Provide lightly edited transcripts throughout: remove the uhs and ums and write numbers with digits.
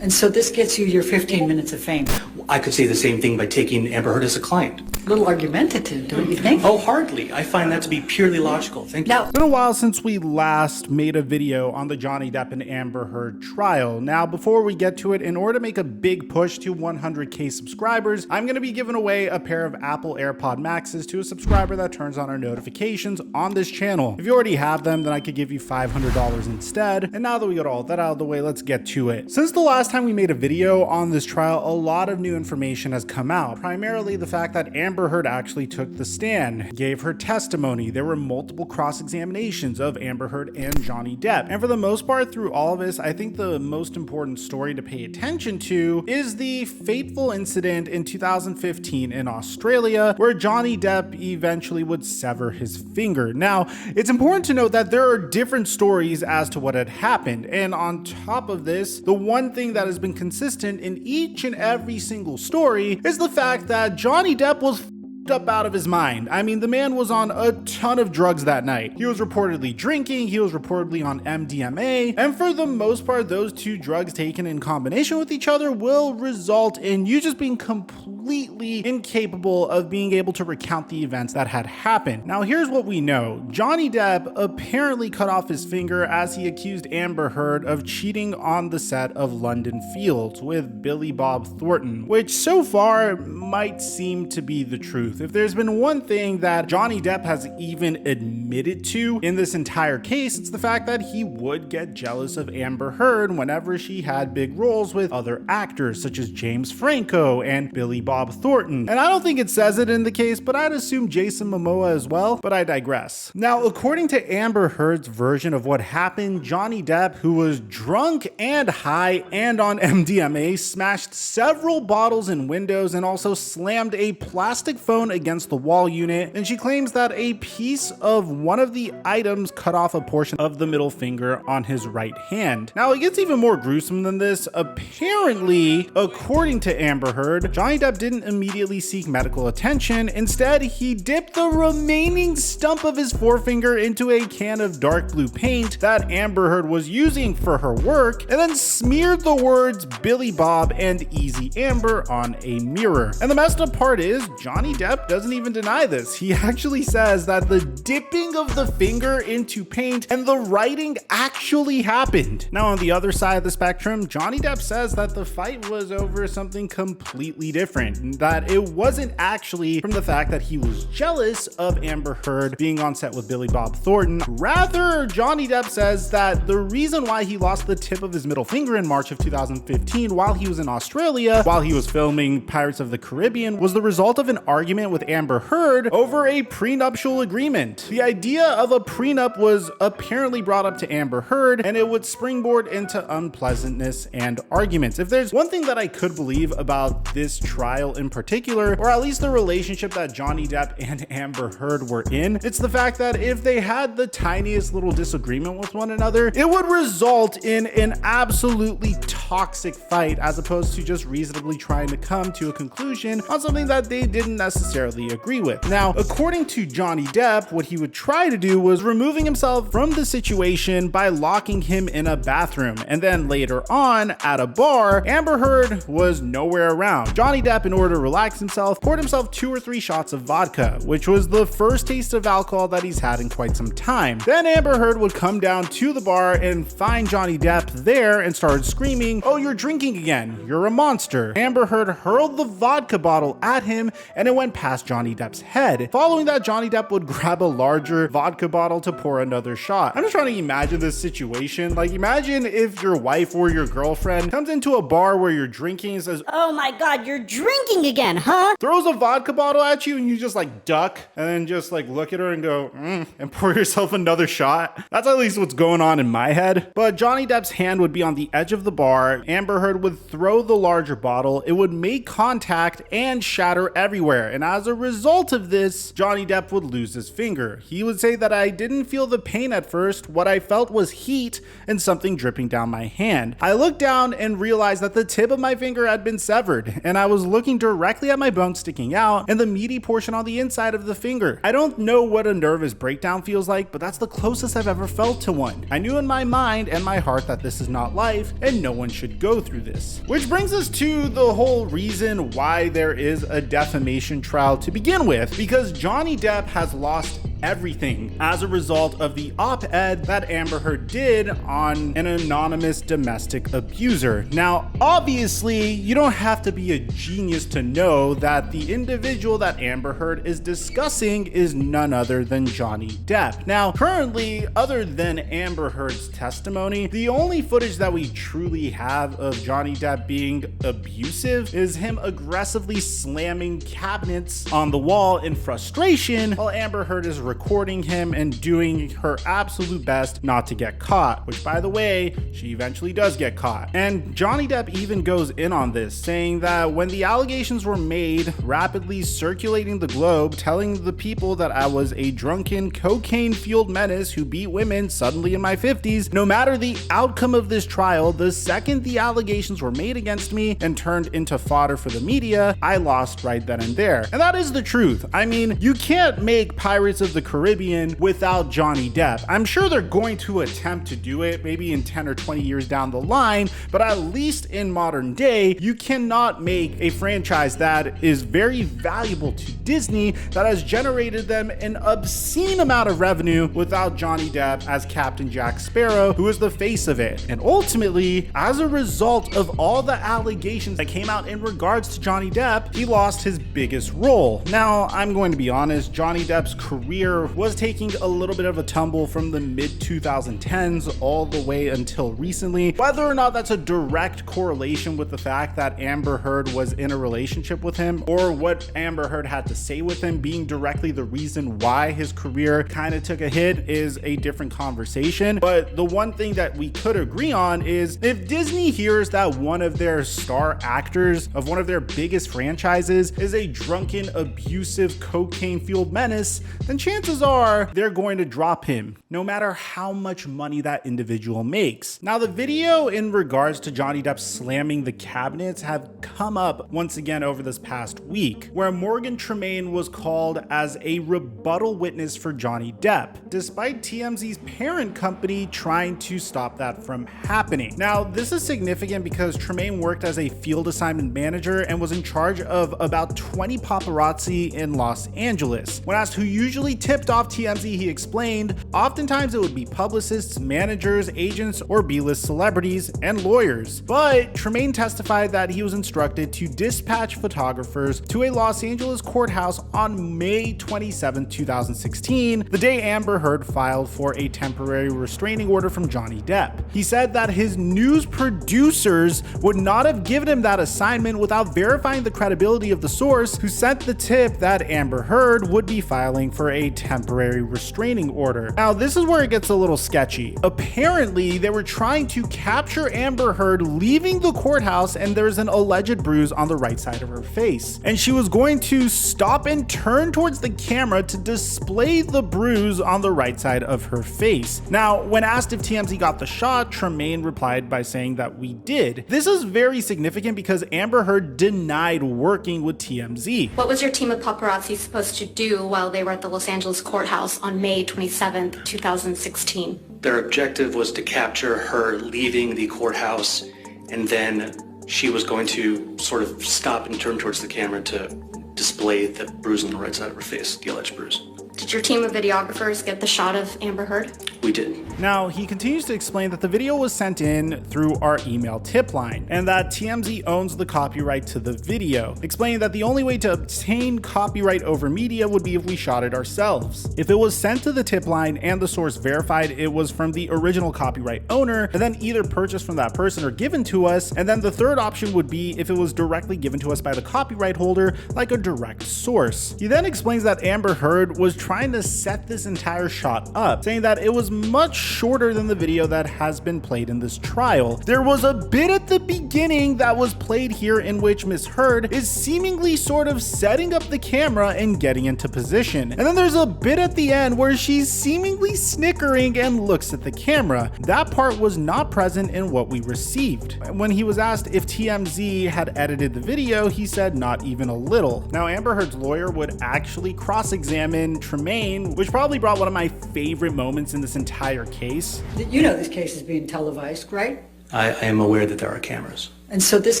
And so this gets you your 15 minutes of fame. I could say the same thing by taking Amber Heard as a client. A little argumentative, don't you think? Oh, hardly. I find that to be purely logical. Thank you. Now, It's been a while since we last made a video on the Johnny Depp and Amber Heard trial. Now, before we get to it, in order to make a big push to 100K subscribers, I'm going to be giving away a pair of Apple AirPod Maxes to a subscriber that turns on our notifications on this channel. If you already have them, then I could give you $500 instead. And now that we got all that out of the way, let's get to it. Since the last time we made a video on this trial, a lot of new information has come out, primarily the fact that Amber Heard actually took the stand, gave her testimony. There were multiple cross-examinations of Amber Heard and Johnny Depp. And for the most part, through all of this, I think the most important story to pay attention to is the fateful incident in 2015 in Australia, where Johnny Depp eventually would sever his finger. Now, it's important to note that there are different stories as to what had happened. And on top of this, the one thing that has been consistent in each and every single story is the fact that Johnny Depp was up out of his mind. I mean, the man was on a ton of drugs that night. He was reportedly drinking, he was reportedly on MDMA, and for the most part, those two drugs taken in combination with each other will result in you just being completely incapable of being able to recount the events that had happened. Now, here's what we know. Johnny Depp apparently cut off his finger as he accused Amber Heard of cheating on the set of London Fields with Billy Bob Thornton, which so far might seem to be the truth. If there's been one thing that Johnny Depp has even admitted to in this entire case, it's the fact that he would get jealous of Amber Heard whenever she had big roles with other actors such as James Franco and Billy Bob Thornton. And I don't think it says it in the case, but I'd assume Jason Momoa as well, but I digress. Now, according to Amber Heard's version of what happened, Johnny Depp, who was drunk and high and on MDMA, smashed several bottles and windows and also slammed a plastic phone against the wall unit, and she claims that a piece of one of the items cut off a portion of the middle finger on his right hand. Now, it gets even more gruesome than this. Apparently, according to Amber Heard, Johnny Depp didn't immediately seek medical attention. Instead, he dipped the remaining stump of his forefinger into a can of dark blue paint that Amber Heard was using for her work, and then smeared the words Billy Bob and Easy Amber on a mirror. And the messed up part is, Johnny Depp doesn't even deny this. He actually says that the dipping of the finger into paint and the writing actually happened. Now, on the other side of the spectrum, Johnny Depp says that the fight was over something completely different, that it wasn't actually from the fact that he was jealous of Amber Heard being on set with Billy Bob Thornton. Rather, Johnny Depp says that the reason why he lost the tip of his middle finger in March of 2015 while he was in Australia, while he was filming Pirates of the Caribbean, was the result of an argument with Amber Heard over a prenuptial agreement. The idea of a prenup was apparently brought up to Amber Heard, and it would springboard into unpleasantness and arguments. If there's one thing that I could believe about this trial in particular, or at least the relationship that Johnny Depp and Amber Heard were in, it's the fact that if they had the tiniest little disagreement with one another, it would result in an absolutely toxic fight, as opposed to just reasonably trying to come to a conclusion on something that they didn't necessarily agree with. Now, according to Johnny Depp, what he would try to do was removing himself from the situation by locking him in a bathroom. And then later on, at a bar, Amber Heard was nowhere around. Johnny Depp, in order to relax himself, poured himself 2 or 3 shots of vodka, which was the first taste of alcohol that he's had in quite some time. Then Amber Heard would come down to the bar and find Johnny Depp there and started screaming, "Oh, you're drinking again. You're a monster." Amber Heard hurled the vodka bottle at him, and it went past Johnny Depp's head. Following that, Johnny Depp would grab a larger vodka bottle to pour another shot. I'm just trying to imagine this situation. Like, imagine if your wife or your girlfriend comes into a bar where you're drinking and says, "Oh my God, you're drinking again, huh?" throws a vodka bottle at you, and you just like duck and then just like look at her and go, and pour yourself another shot. That's at least what's going on in my head. But Johnny Depp's hand would be on the edge of the bar. Amber Heard would throw the larger bottle. It would make contact and shatter everywhere. And as a result of this, Johnny Depp would lose his finger. He would say that I didn't feel the pain at first. What I felt was heat and something dripping down my hand. I looked down and realized that the tip of my finger had been severed, and I was looking directly at my bone sticking out and the meaty portion on the inside of the finger. I don't know what a nervous breakdown feels like, but that's the closest I've ever felt to one. I knew in my mind and my heart that this is not life and no one should go through this. Which brings us to the whole reason why there is a defamation trial to begin with, because Johnny Depp has lost everything as a result of the op-ed that Amber Heard did on an anonymous domestic abuser. Now, obviously, you don't have to be a genius to know that the individual that Amber Heard is discussing is none other than Johnny Depp. Now, currently, other than Amber Heard's testimony, the only footage that we truly have of Johnny Depp being abusive is him aggressively slamming cabinets on the wall in frustration while Amber Heard is recording him and doing her absolute best not to get caught, which, by the way, she eventually does get caught. And Johnny Depp even goes in on this, saying that when the allegations were made, rapidly circulating the globe, telling the people that I was a drunken, cocaine-fueled menace who beat women suddenly in my 50s, no matter the outcome of this trial, the second the allegations were made against me and turned into fodder for the media, I lost right then and there. And that is the truth. I mean, you can't make Pirates of the Caribbean without Johnny Depp. I'm sure they're going to attempt to do it maybe in 10 or 20 years down the line, but at least in modern day, you cannot make a franchise that is very valuable to Disney, that has generated them an obscene amount of revenue, without Johnny Depp as Captain Jack Sparrow, who is the face of it. And ultimately, as a result of all the allegations that came out in regards to Johnny Depp, he lost his biggest role. Now, I'm going to be honest, Johnny Depp's career was taking a little bit of a tumble from the mid 2010s all the way until recently. Whether or not that's a direct correlation with the fact that Amber Heard was in a relationship with him, or what Amber Heard had to say with him being directly the reason why his career kind of took a hit, is a different conversation. But the one thing that we could agree on is, if Disney hears that one of their star actors of one of their biggest franchises is a drunken, abusive, cocaine-fueled menace, then chances are they're going to drop him, no matter how much money that individual makes. Now, the video in regards to Johnny Depp slamming the cabinets have come up once again over this past week, where Morgan Tremaine was called as a rebuttal witness for Johnny Depp, despite TMZ's parent company trying to stop that from happening. Now, this is significant because Tremaine worked as a field assignment manager and was in charge of about 20 paparazzi in Los Angeles. When asked who usually tipped off TMZ, he explained, oftentimes it would be publicists, managers, agents, or B-list celebrities and lawyers. But Tremaine testified that he was instructed to dispatch photographers to a Los Angeles courthouse on May 27, 2016, the day Amber Heard filed for a temporary restraining order from Johnny Depp. He said that his news producers would not have given him that assignment without verifying the credibility of the source who sent the tip that Amber Heard would be filing for a temporary restraining order. Now, this is where it gets a little sketchy. Apparently, they were trying to capture Amber Heard leaving the courthouse, and there's an alleged bruise on the right side of her face. And she was going to stop and turn towards the camera to display the bruise on the right side of her face. Now, when asked if TMZ got the shot, Tremaine replied by saying that we did. This is very significant because Amber Heard denied working with TMZ. What was your team of paparazzi supposed to do while they were at the Los Angeles courthouse on May 27th, 2016? Their objective was to capture her leaving the courthouse, and then she was going to sort of stop and turn towards the camera to display the bruise on the right side of her face, the alleged bruise. Did your team of videographers get the shot of Amber Heard? We did. Now, he continues to explain that the video was sent in through our email tip line and that TMZ owns the copyright to the video, explaining that the only way to obtain copyright over media would be if we shot it ourselves. If it was sent to the tip line and the source verified it was from the original copyright owner, and then either purchased from that person or given to us, and then the third option would be if it was directly given to us by the copyright holder, like a direct source. He then explains that Amber Heard was trying to set this entire shot up, saying that it was much shorter than the video that has been played in this trial. There was a bit at the beginning that was played here in which Miss Heard is seemingly sort of setting up the camera and getting into position. And then there's a bit at the end where she's seemingly snickering and looks at the camera. That part was not present in what we received. When he was asked if TMZ had edited the video, he said not even a little. Now, Amber Heard's lawyer would actually cross-examine Tremaine, which probably brought one of my favorite moments in this entire case. You know this case is being televised, right? I am aware that there are cameras. And so this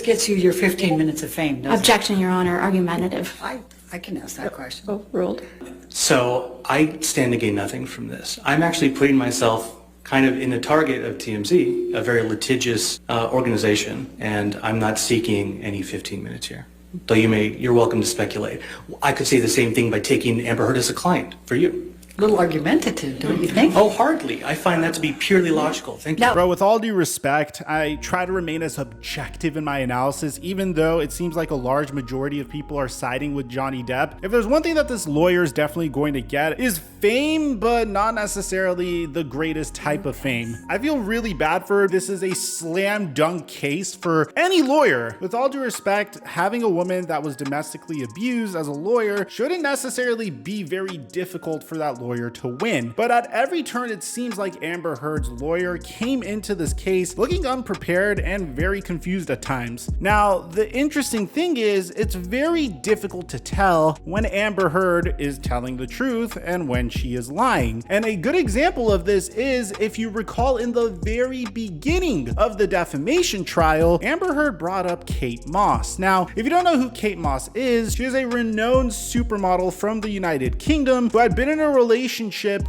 gets you your 15 minutes of fame, doesn't Objection, Your Honor, argumentative. it? I can ask that question. Overruled. So I stand to gain nothing from this. I'm actually putting myself kind of in the target of TMZ, a very litigious organization, and I'm not seeking any 15 minutes here. Though you're welcome to speculate. I could say the same thing by taking Amber Heard as a client for you. A little argumentative, don't you think? Oh, hardly. I find that to be purely logical. Thank you. No. Bro, with all due respect, I try to remain as objective in my analysis, even though it seems like a large majority of people are siding with Johnny Depp. If there's one thing that this lawyer is definitely going to get is fame, but not necessarily the greatest type of fame. I feel really bad for her. This is a slam dunk case for any lawyer. With all due respect, having a woman that was domestically abused as a lawyer shouldn't necessarily be very difficult for that lawyer to win. But at every turn, it seems like Amber Heard's lawyer came into this case looking unprepared and very confused at times. Now, the interesting thing is, it's very difficult to tell when Amber Heard is telling the truth and when she is lying. And a good example of this is, if you recall, in the very beginning of the defamation trial, Amber Heard brought up Kate Moss. Now, if you don't know who Kate Moss is, she is a renowned supermodel from the United Kingdom who had been in a relationship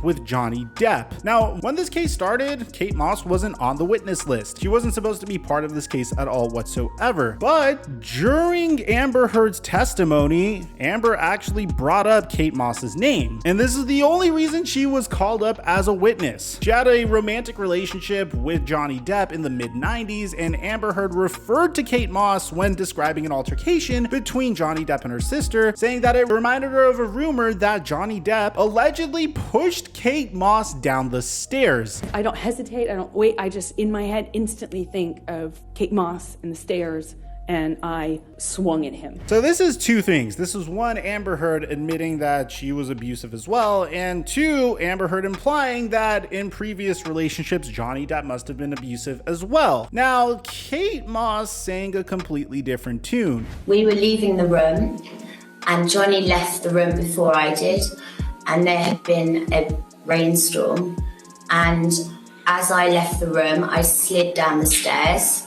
with Johnny Depp. Now, when this case started, Kate Moss wasn't on the witness list. She wasn't supposed to be part of this case at all whatsoever. But during Amber Heard's testimony, Amber actually brought up Kate Moss's name. And this is the only reason she was called up as a witness. She had a romantic relationship with Johnny Depp in the mid-90s, and Amber Heard referred to Kate Moss when describing an altercation between Johnny Depp and her sister, saying that it reminded her of a rumor that Johnny Depp allegedly pushed Kate Moss down the stairs. I don't hesitate. I don't wait. I just, in my head, instantly think of Kate Moss and the stairs, and I swung at him. So this is two things. This is one, Amber Heard admitting that she was abusive as well, and two, Amber Heard implying that in previous relationships, Johnny Depp must have been abusive as well. Now, Kate Moss sang a completely different tune. We were leaving the room, and Johnny left the room before I did, and there had been a rainstorm, and as I left the room, I slid down the stairs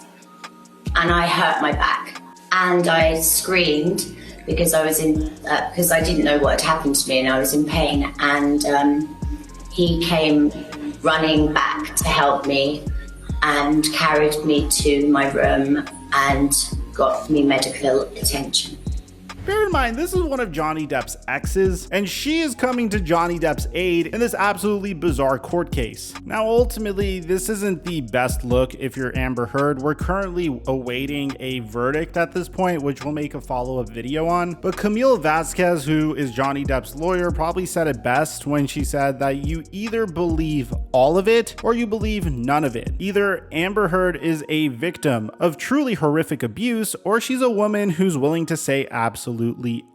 and I hurt my back, and I screamed because I was because I didn't know what had happened to me and I was in pain, and he came running back to help me and carried me to my room and got me medical attention. Bear in mind, this is one of Johnny Depp's exes, and she is coming to Johnny Depp's aid in this absolutely bizarre court case. Now, ultimately, this isn't the best look if you're Amber Heard. We're currently awaiting a verdict at this point, which we'll make a follow-up video on. But Camille Vasquez, who is Johnny Depp's lawyer, probably said it best when she said that you either believe all of it or you believe none of it. Either Amber Heard is a victim of truly horrific abuse, or she's a woman who's willing to say absolutely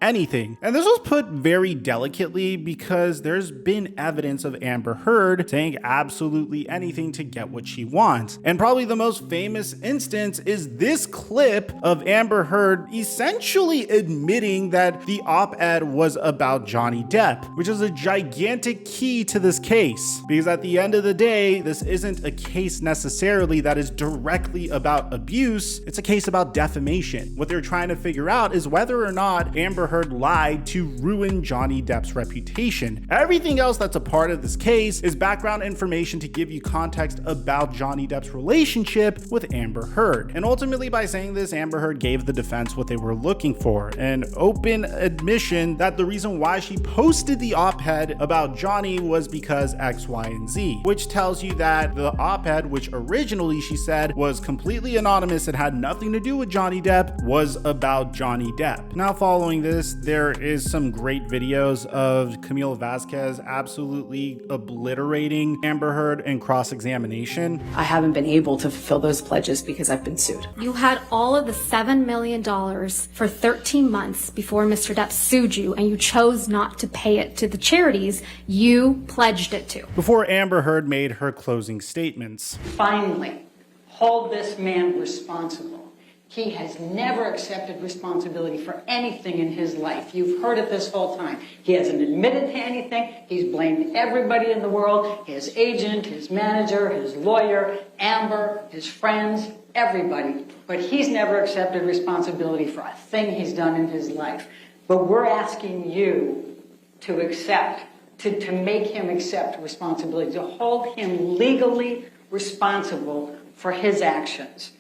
anything. And this was put very delicately because there's been evidence of Amber Heard saying absolutely anything to get what she wants. And probably the most famous instance is this clip of Amber Heard essentially admitting that the op-ed was about Johnny Depp, which is a gigantic key to this case. Because at the end of the day, this isn't a case necessarily that is directly about abuse. It's a case about defamation. What they're trying to figure out is whether or not Amber Heard lied to ruin Johnny Depp's reputation. Everything else that's a part of this case is background information to give you context about Johnny Depp's relationship with Amber Heard. And ultimately, by saying this, Amber Heard gave the defense what they were looking for, an open admission that the reason why she posted the op-ed about Johnny was because X, Y, and Z, which tells you that the op-ed, which originally she said was completely anonymous and had nothing to do with Johnny Depp, was about Johnny Depp. Now, following this, there is some great videos of Camille Vasquez absolutely obliterating Amber Heard in cross-examination. I haven't been able to fulfill those pledges because I've been sued. You had all of the $7 million for 13 months before Mr. Depp sued you, and you chose not to pay it to the charities you pledged it to. Before Amber Heard made her closing statements. Finally, hold this man responsible. He has never accepted responsibility for anything in his life. You've heard it this whole time. He hasn't admitted to anything. He's blamed everybody in the world, his agent, his manager, his lawyer, Amber, his friends, everybody. But he's never accepted responsibility for a thing he's done in his life. But we're asking you to accept, to make him accept responsibility, to hold him legally responsible for his actions,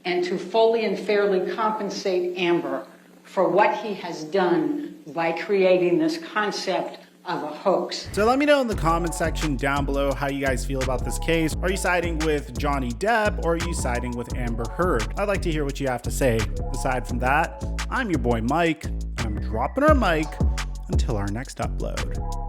and to fully and fairly compensate Amber for what he has done by creating this concept of a hoax. So let me know in the comment section down below how you guys feel about this case. Are you siding with Johnny Depp or are you siding with Amber Heard? I'd like to hear what you have to say. Aside from that, I'm your boy Mike, and I'm dropping our mic until our next upload.